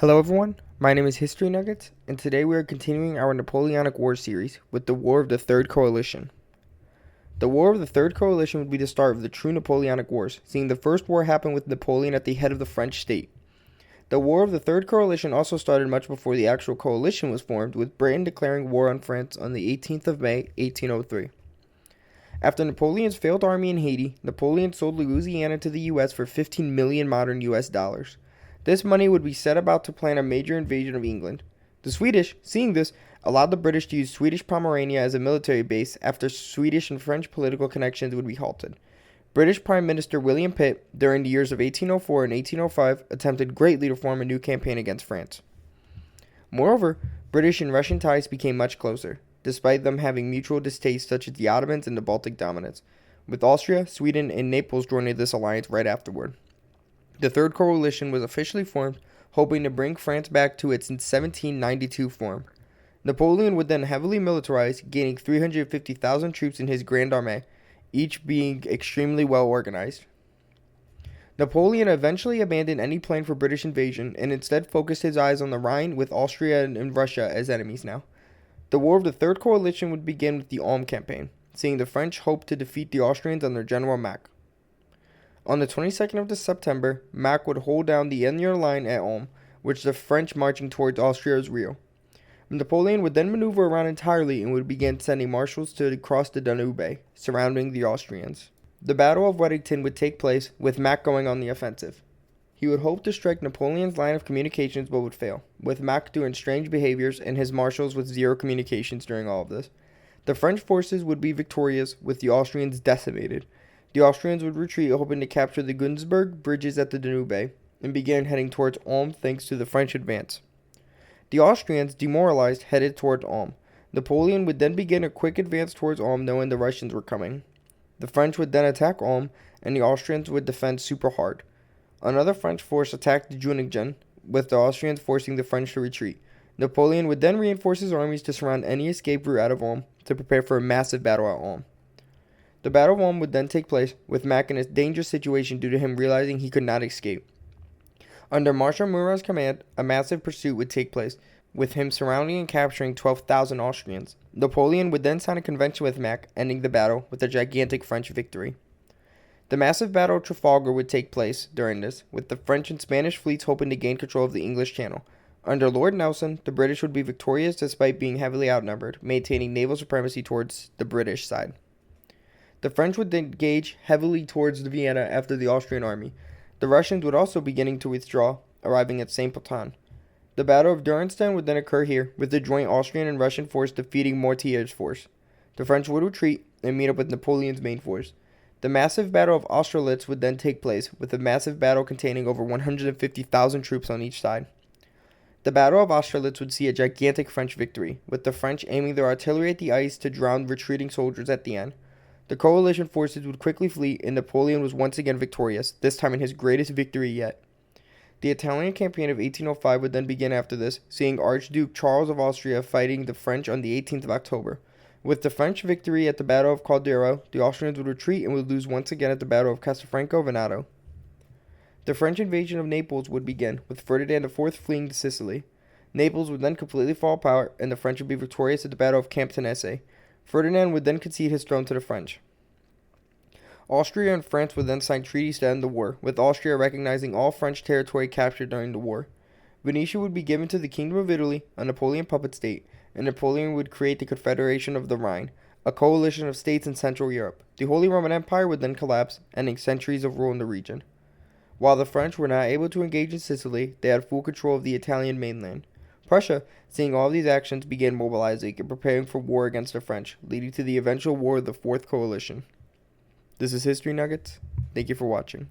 Hello everyone, my name is History Nuggets, and today we are continuing our Napoleonic War series with the War of the Third Coalition. The War of the Third Coalition would be the start of the true Napoleonic Wars, seeing the first war happen with Napoleon at the head of the French state. The War of the Third Coalition also started much before the actual coalition was formed, with Britain declaring war on France on the 18th of May, 1803. After Napoleon's failed army in Haiti, Napoleon sold Louisiana to the US for 15 million modern US dollars. This money would be set about to plan a major invasion of England. The Swedish, seeing this, allowed the British to use Swedish Pomerania as a military base after Swedish and French political connections would be halted. British Prime Minister William Pitt, during the years of 1804 and 1805, attempted greatly to form a new campaign against France. Moreover, British and Russian ties became much closer, despite them having mutual distastes such as the Ottomans and the Baltic dominance, with Austria, Sweden, and Naples joining this alliance right afterward. The Third Coalition was officially formed, hoping to bring France back to its 1792 form. Napoleon would then heavily militarize, gaining 350,000 troops in his Grand Armée, each being extremely well organized. Napoleon eventually abandoned any plan for British invasion and instead focused his eyes on the Rhine, with Austria and Russia as enemies now. The War of the Third Coalition would begin with the Ulm campaign, seeing the French hope to defeat the Austrians under General Mack. On the 22nd of September, Mack would hold down the Ennier line at Ulm, which the French marching towards Austria's rear. Napoleon would then maneuver around entirely and would begin sending marshals to cross the Danube, surrounding the Austrians. The Battle of Weddington would take place, with Mack going on the offensive. He would hope to strike Napoleon's line of communications but would fail, with Mack doing strange behaviors and his marshals with zero communications during all of this. The French forces would be victorious, with the Austrians decimated. The Austrians would retreat, hoping to capture the Günzburg bridges at the Danube, and began heading towards Ulm thanks to the French advance. The Austrians, demoralized, headed towards Ulm. Napoleon would then begin a quick advance towards Ulm, knowing the Russians were coming. The French would then attack Ulm, and the Austrians would defend super hard. Another French force attacked Juningen, with the Austrians forcing the French to retreat. Napoleon would then reinforce his armies to surround any escape route out of Ulm to prepare for a massive battle at Ulm. The Battle of Ulm would then take place, with Mack in a dangerous situation due to him realizing he could not escape. Under Marshal Murat's command, a massive pursuit would take place, with him surrounding and capturing 12,000 Austrians. Napoleon would then sign a convention with Mack, ending the battle with a gigantic French victory. The massive Battle of Trafalgar would take place during this, with the French and Spanish fleets hoping to gain control of the English Channel. Under Lord Nelson, the British would be victorious despite being heavily outnumbered, maintaining naval supremacy towards the British side. The French would then engage heavily towards Vienna after the Austrian army. The Russians would also beginning to withdraw, arriving at St. Potin. The Battle of Durenstein would then occur here, with the joint Austrian and Russian force defeating Mortier's force. The French would retreat and meet up with Napoleon's main force. The massive Battle of Austerlitz would then take place, with a massive battle containing over 150,000 troops on each side. The Battle of Austerlitz would see a gigantic French victory, with the French aiming their artillery at the ice to drown retreating soldiers at the end. The coalition forces would quickly flee, and Napoleon was once again victorious, this time in his greatest victory yet. The Italian campaign of 1805 would then begin after this, seeing Archduke Charles of Austria fighting the French on the 18th of October. With the French victory at the Battle of Caldero, the Austrians would retreat and would lose once again at the Battle of Castelfranco Venato. The French invasion of Naples would begin, with Ferdinand IV fleeing to Sicily. Naples would then completely fall apart, and the French would be victorious at the Battle of Camptonese. Ferdinand would then concede his throne to the French. Austria and France would then sign treaties to end the war, with Austria recognizing all French territory captured during the war. Venetia would be given to the Kingdom of Italy, a Napoleon puppet state, and Napoleon would create the Confederation of the Rhine, a coalition of states in Central Europe. The Holy Roman Empire would then collapse, ending centuries of rule in the region. While the French were not able to engage in Sicily, they had full control of the Italian mainland. Prussia, seeing all these actions, began mobilizing and preparing for war against the French, leading to the eventual War of the Fourth Coalition. This is History Nuggets. Thank you for watching.